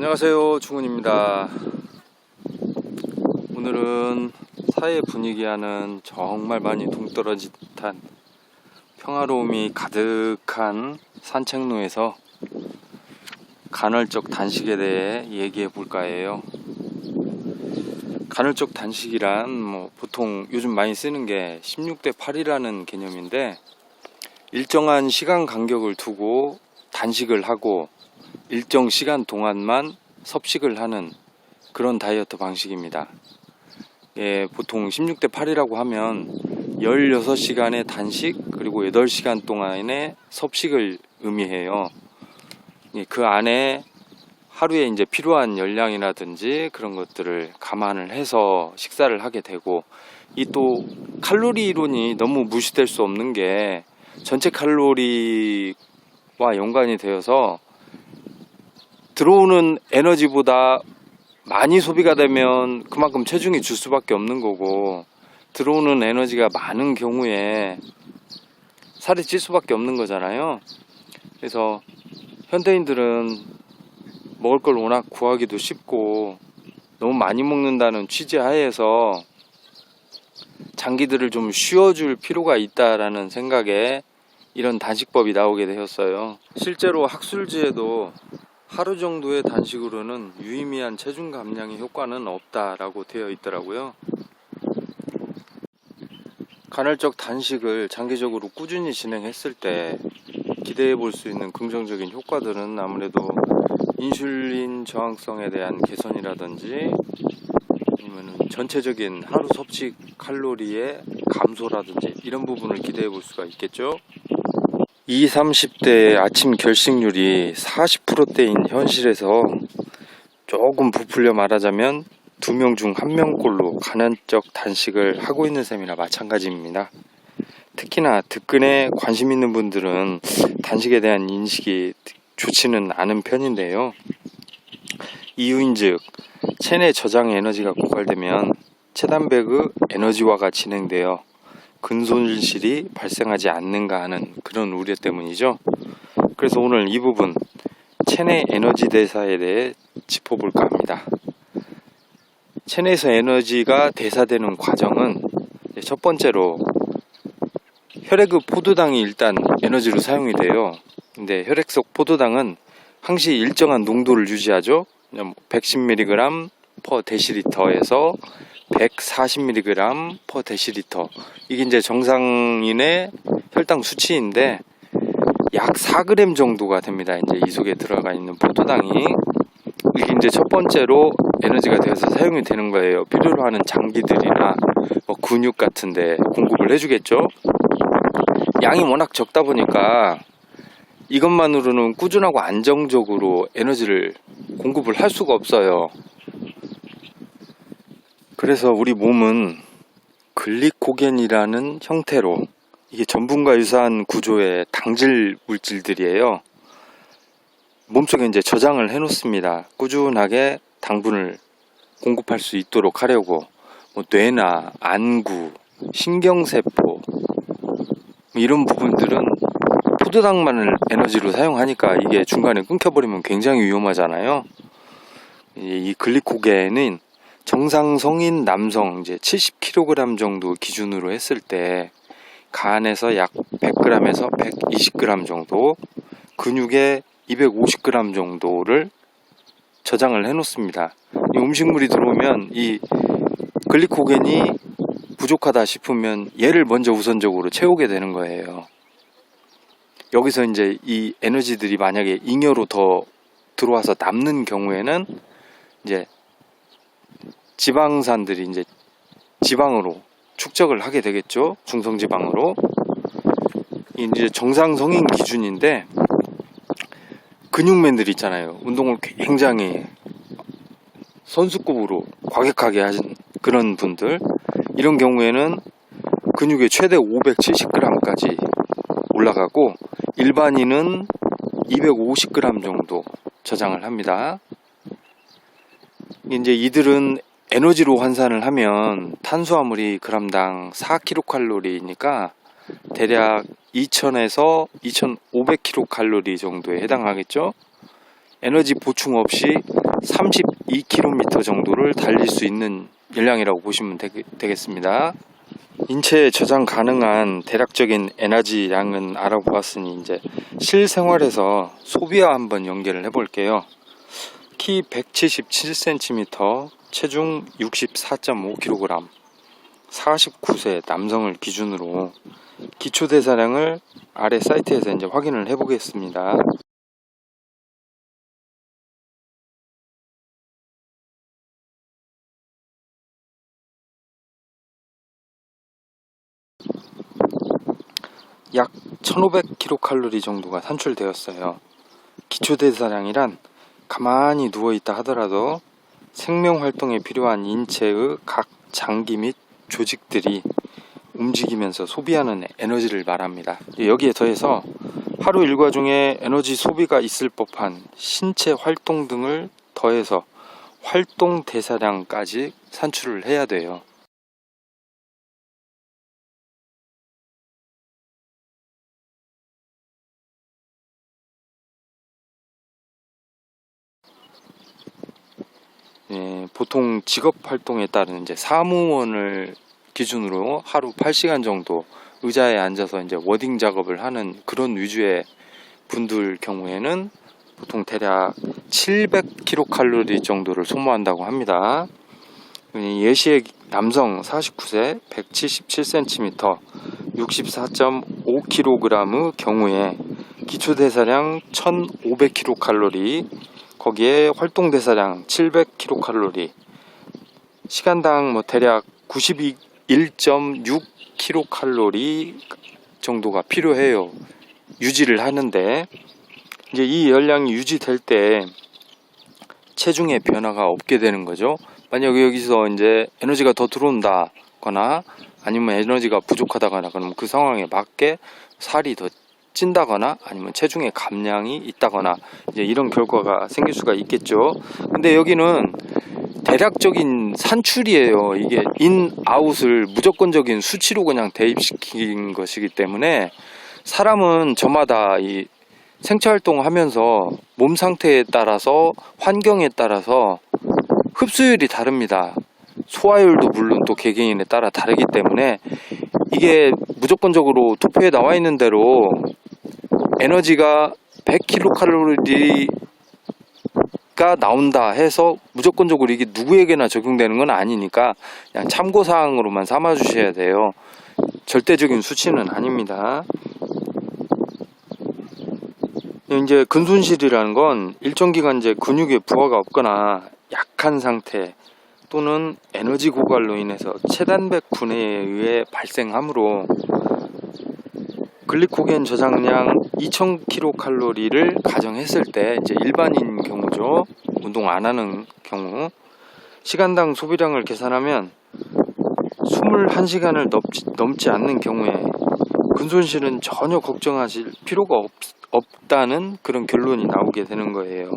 안녕하세요, 충훈입니다. 오늘은 사회 분위기와는 정말 많이 동떨어진 듯한 평화로움이 가득한 산책로에서 간헐적 단식에 대해 얘기해 볼까 해요. 간헐적 단식이란 보통 요즘 많이 쓰는 게 16대 8이라는 개념인데, 일정한 시간 간격을 두고 단식을 하고 일정 시간 동안만 섭식을 하는 그런 다이어트 방식입니다. 보통 16대 8이라고 하면 16시간의 단식 그리고 8시간 동안의 섭식을 의미해요. 그 안에 하루에 이제 필요한 열량이라든지 그런 것들을 감안을 해서 식사를 하게 되고, 이 또 칼로리 이론이 너무 무시될 수 없는 게 전체 칼로리와 연관이 되어서 들어오는 에너지보다 많이 소비가 되면 그만큼 체중이 줄 수밖에 없는 거고, 들어오는 에너지가 많은 경우에 살이 찔 수밖에 없는 거잖아요. 그래서 현대인들은 먹을 걸 워낙 구하기도 쉽고 너무 많이 먹는다는 취지 하에서 장기들을 좀 쉬어줄 필요가 있다라는 생각에 이런 단식법이 나오게 되었어요. 실제로 학술지에도 하루 정도의 단식으로는 유의미한 체중 감량의 효과는 없다라고 되어 있더라고요. 간헐적 단식을 장기적으로 꾸준히 진행했을 때 기대해 볼 수 있는 긍정적인 효과들은 아무래도 인슐린 저항성에 대한 개선이라든지, 아니면 전체적인 하루 섭식 칼로리의 감소라든지 이런 부분을 기대해 볼 수가 있겠죠. 20, 30대의 아침 결식률이 40%대인 현실에서 조금 부풀려 말하자면 2명 중 1명꼴로 간헐적 단식을 하고 있는 셈이나 마찬가지입니다. 특히나 득근에 관심 있는 분들은 단식에 대한 인식이 좋지는 않은 편인데요. 이유인즉 체내 저장 에너지가 고갈되면 체단백의 에너지화가 진행되어 근손실이 발생하지 않는가 하는 그런 우려 때문이죠. 그래서 오늘 이 부분 체내 에너지 대사에 대해 짚어볼까 합니다. 체내에서 에너지가 대사되는 과정은 첫 번째로 혈액의 포도당이 일단 에너지로 사용이 돼요. 근데 혈액 속 포도당은 항시 일정한 농도를 유지하죠. 110mg per 데시리터에서 140mg per 데시리터. 이게 이제 정상인의 혈당 수치인데 약 4g 정도가 됩니다. 이제 이 속에 들어가 있는 포도당이. 이게 이제 첫 번째로 에너지가 되어서 사용이 되는 거예요. 필요로 하는 장기들이나 근육 같은데 공급을 해주겠죠. 양이 워낙 적다 보니까 이것만으로는 꾸준하고 안정적으로 에너지를 공급을 할 수가 없어요. 그래서 우리 몸은 글리코겐이라는 형태로, 이게 전분과 유사한 구조의 당질 물질들이에요. 몸속에 이제 저장을 해 놓습니다. 꾸준하게 당분을 공급할 수 있도록 하려고 뇌나 안구, 신경세포 이런 부분들은 포도당만을 에너지로 사용하니까 이게 중간에 끊겨버리면 굉장히 위험하잖아요. 이 글리코겐은 정상 성인 남성 이제 70kg 정도 기준으로 했을 때 간에서 약 100g에서 120g 정도, 근육에 250g 정도를 저장을 해 놓습니다. 이 음식물이 들어오면 이 글리코겐이 부족하다 싶으면 얘를 먼저 우선적으로 채우게 되는 거예요. 여기서 이제 이 에너지들이 만약에 잉여로 더 들어와서 남는 경우에는 이제 지방산들이 이제 지방으로 축적을 하게 되겠죠. 중성지방으로. 이제 정상 성인 기준인데, 근육맨들 있잖아요. 운동을 굉장히 선수급으로 과격하게 하신 그런 분들, 이런 경우에는 근육의 최대 570g까지 올라가고 일반인은 250g 정도 저장을 합니다. 이제 이들은 에너지로 환산을 하면 탄수화물이 그람당 4kcal니까 대략 2000에서 2500kcal 정도에 해당하겠죠. 에너지 보충 없이 32km 정도를 달릴 수 있는 열량이라고 보시면 되겠습니다. 인체에 저장 가능한 대략적인 에너지량은 알아보았으니 이제 실생활에서 소비와 한번 연결을 해볼게요. 키 177cm, 체중 64.5kg, 49세 남성을 기준으로 기초대사량을 아래 사이트에서 이제 확인을 해보겠습니다. 약 1500kcal 정도가 산출되었어요. 기초대사량이란 가만히 누워있다 하더라도 생명활동에 필요한 인체의 각 장기 및 조직들이 움직이면서 소비하는 에너지를 말합니다. 여기에 더해서 하루 일과 중에 에너지 소비가 있을 법한 신체 활동 등을 더해서 활동 대사량까지 산출을 해야 돼요. 보통 직업 활동에 따른 이제 사무원을 기준으로 하루 8시간 정도 의자에 앉아서 이제 워딩 작업을 하는 그런 위주의 분들 경우에는 보통 대략 700kcal 정도를 소모한다고 합니다. 예시의 남성 49세 177cm 64.5kg의 경우에 기초대사량 1500kcal, 거기에 활동대사량 700kcal, 시간당 대략 91.6kcal 정도가 필요해요. 유지를 하는데, 이제 이 열량이 유지될 때 체중의 변화가 없게 되는 거죠. 만약 여기서 이제 에너지가 더 들어온다거나 아니면 에너지가 부족하다거나 그러면 그 상황에 맞게 살이 더 찐다거나 아니면 체중의 감량이 있다거나 이제 이런 결과가 생길 수가 있겠죠. 근데 여기는 대략적인 산출이에요. 이게 인아웃을 무조건적인 수치로 그냥 대입시킨 것이기 때문에 사람은 저마다 이 생체활동을 하면서 몸 상태에 따라서 환경에 따라서 흡수율이 다릅니다. 소화율도 물론 또 개개인에 따라 다르기 때문에 이게 무조건적으로 투표에 나와 있는 대로 에너지가 100kcal가 나온다 해서 무조건적으로 이게 누구에게나 적용되는 건 아니니까 그냥 참고사항으로만 삼아 주셔야 돼요. 절대적인 수치는 아닙니다. 이제 근손실이라는 건 일정 기간 이제 근육에 부하가 없거나 약한 상태 또는 에너지 고갈로 인해서 체단백 분해에 의해 발생하므로 글리코겐 저장량 2000kcal를 가정했을 때 이제 일반인 경우죠. 운동 안 하는 경우 시간당 소비량을 계산하면 21시간을 넘지 않는 경우에 근손실은 전혀 걱정하실 필요가 없다는 그런 결론이 나오게 되는 거예요.